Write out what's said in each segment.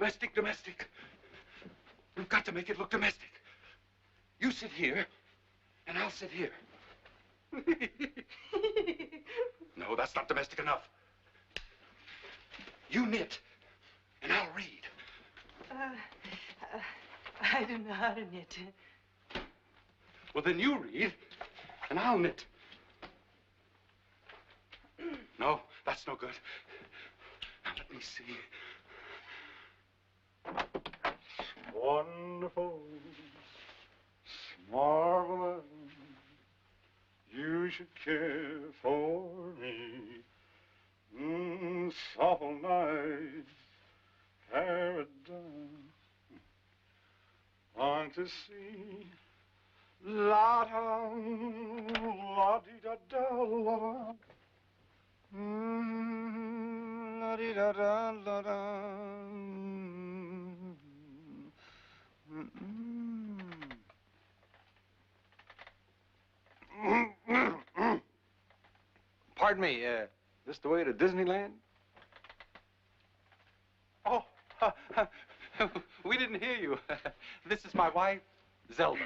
Domestic, domestic. We've got to make it look domestic. You sit here, and I'll sit here. No, that's not domestic enough. You knit, and I'll read. I don't know how to knit. Well, then you read, and I'll knit. No, that's no good. Now, let me see. Wonderful, marvelous, you should care for me. Soft night, paradise. On to see, la da, la di da da, la da, la di da da, la da. Pardon me, this the way to Disneyland? Oh, we didn't hear you. This is my wife, Zelda.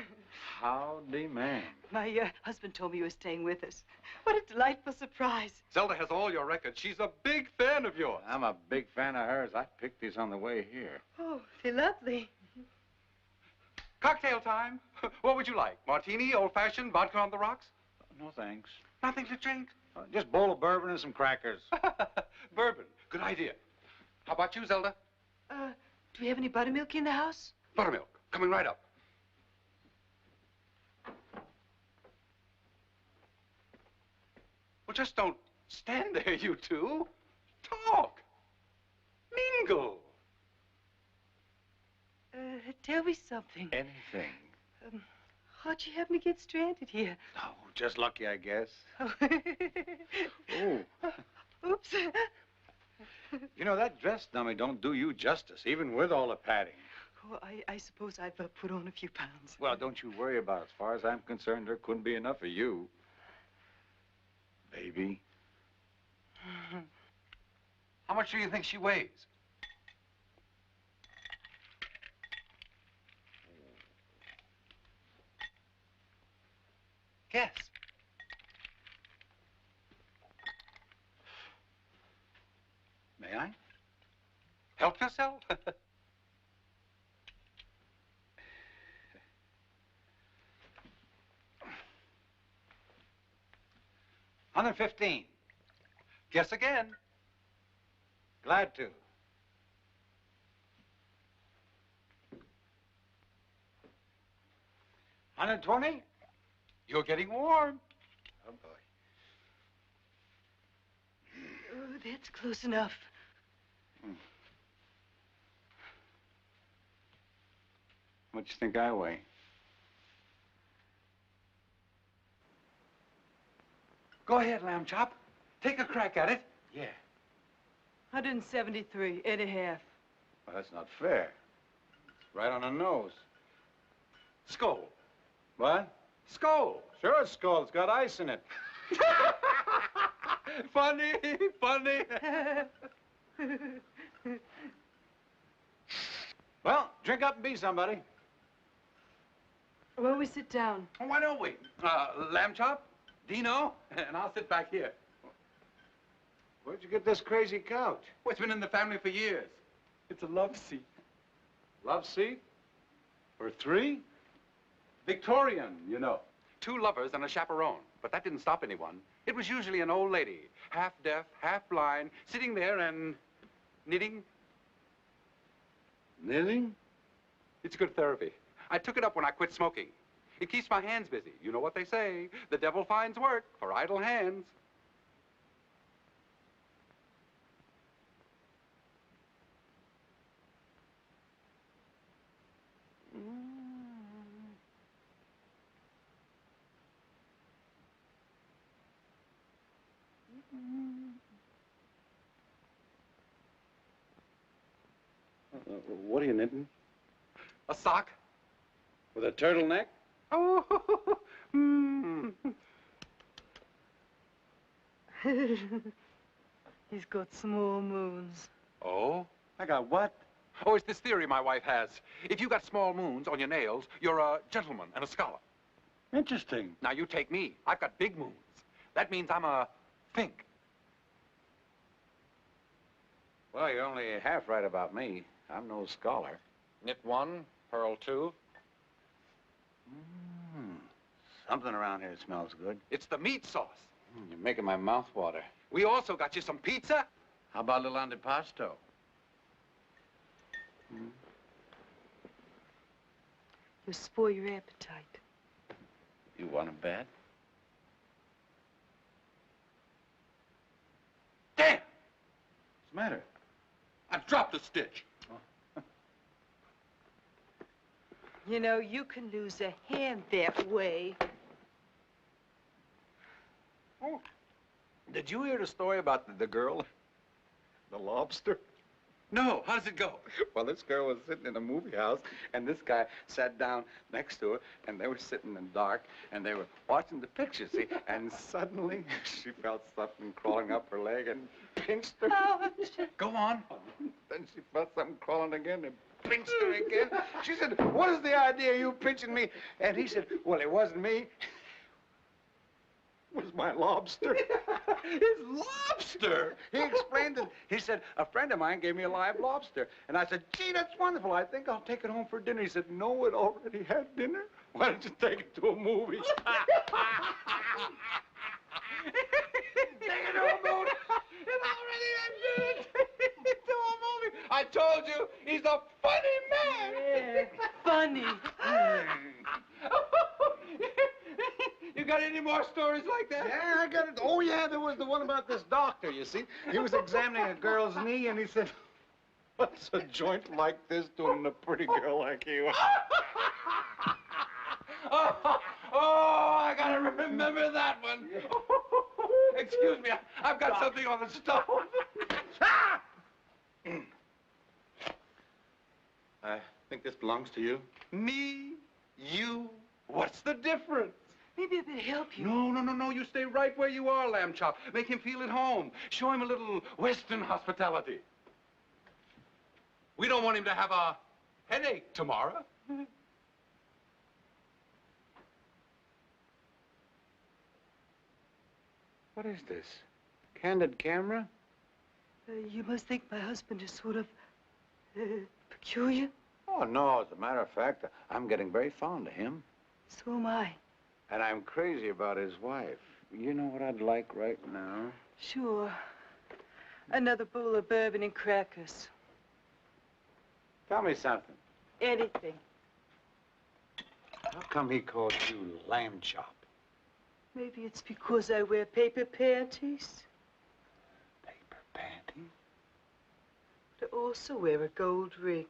Howdy, ma'am. My husband told me you were staying with us. What a delightful surprise. Zelda has all your records. She's a big fan of yours. I'm a big fan of hers. I picked these on the way here. Oh, they're lovely. Cocktail time. What would you like? Martini, old-fashioned, vodka on the rocks? No, thanks. Nothing to drink? Just a bowl of bourbon and some crackers. Bourbon. Good idea. How about you, Zelda? Do we have any buttermilk in the house? Buttermilk. Coming right up. Well, just don't stand there, you two. Talk. Mingle. Tell me something. Anything. How'd you have me get stranded here? Oh, just lucky, I guess. Oh. Oh. Oops. You know, that dress dummy don't do you justice, even with all the padding. Oh, I suppose I've put on a few pounds. Well, don't you worry about it. As far as I'm concerned, there couldn't be enough of you. Baby. How much do you think she weighs? Guess. May I? Help yourself. 115. Guess again. Glad to. 120? You're getting warm. Oh, boy. Oh, that's close enough. What do you think I weigh? Go ahead, Lamb Chop. Take a crack at it. Yeah. 173 and a half. Well, that's not fair. It's right on the nose. Skull. What? Skull. Sure, it's skull. It's got ice in it. Funny, funny. Well, drink up and be somebody. Why don't we sit down? Well, why don't we? Lamb Chop, Dino, and I'll sit back here. Where'd you get this crazy couch? Well, it's been in the family for years. It's a love seat. Love seat? For three? Victorian, you know. 2 lovers and a chaperone. But that didn't stop anyone. It was usually an old lady, half deaf, half blind, sitting there and knitting. Knitting? It's good therapy. I took it up when I quit smoking. It keeps my hands busy. You know what they say. The devil finds work for idle hands. What are you knitting? A sock. With a turtleneck? Oh, He's got small moons. Oh? I got what? Oh, it's this theory my wife has. If you got small moons on your nails, you're a gentleman and a scholar. Interesting. Now, you take me. I've got big moons. That means I'm a think. Well, you're only half right about me. I'm no scholar. Knit one, purl two. Something around here smells good. It's the meat sauce. You're making my mouth water. We also got you some pizza. How about a little antipasto? You'll spoil your appetite. You want a bed? Damn! What's the matter? I dropped a stitch. You know, you can lose a hand that way. Oh. Did you hear the story about the girl? The lobster? No, how does it go? Well, this girl was sitting in a movie house, and this guy sat down next to her, and they were sitting in the dark, and they were watching the picture, see? And suddenly, she felt something crawling up her leg and pinched her. Ouch. Go on. Then she felt something crawling again and pinched her again. She said, "What is the idea of you pinching me?" And he said, "Well, it wasn't me. It was my lobster." His lobster? He explained it. He said, "A friend of mine gave me a live lobster." And I said, "Gee, that's wonderful. I think I'll take it home for dinner." He said, "No, it already had dinner. Why don't you take it to a movie?" Take it to a movie. It already had dinner. To a movie. I told you, he's a funny man. Yeah, funny. You got any more stories like that? Yeah, I got it. Oh, yeah, there was the one about this doctor, you see. He was examining a girl's knee, and he said, "What's a joint like this doing a pretty girl like you?" Oh, I gotta remember that one. Excuse me, I've got something on the stove. I think this belongs to you. Me, you, what's the difference? Maybe I better help you. No, you stay right where you are, Lamb Chop. Make him feel at home. Show him a little Western hospitality. We don't want him to have a headache tomorrow. What is this? Candid camera? You must think my husband is sort of peculiar. Oh, no, as a matter of fact, I'm getting very fond of him. So am I. And I'm crazy about his wife. You know what I'd like right now? Sure. Another bowl of bourbon and crackers. Tell me something. Anything. How come he calls you Lamb Chop? Maybe it's because I wear paper panties. Paper panties? But I also wear a gold ring.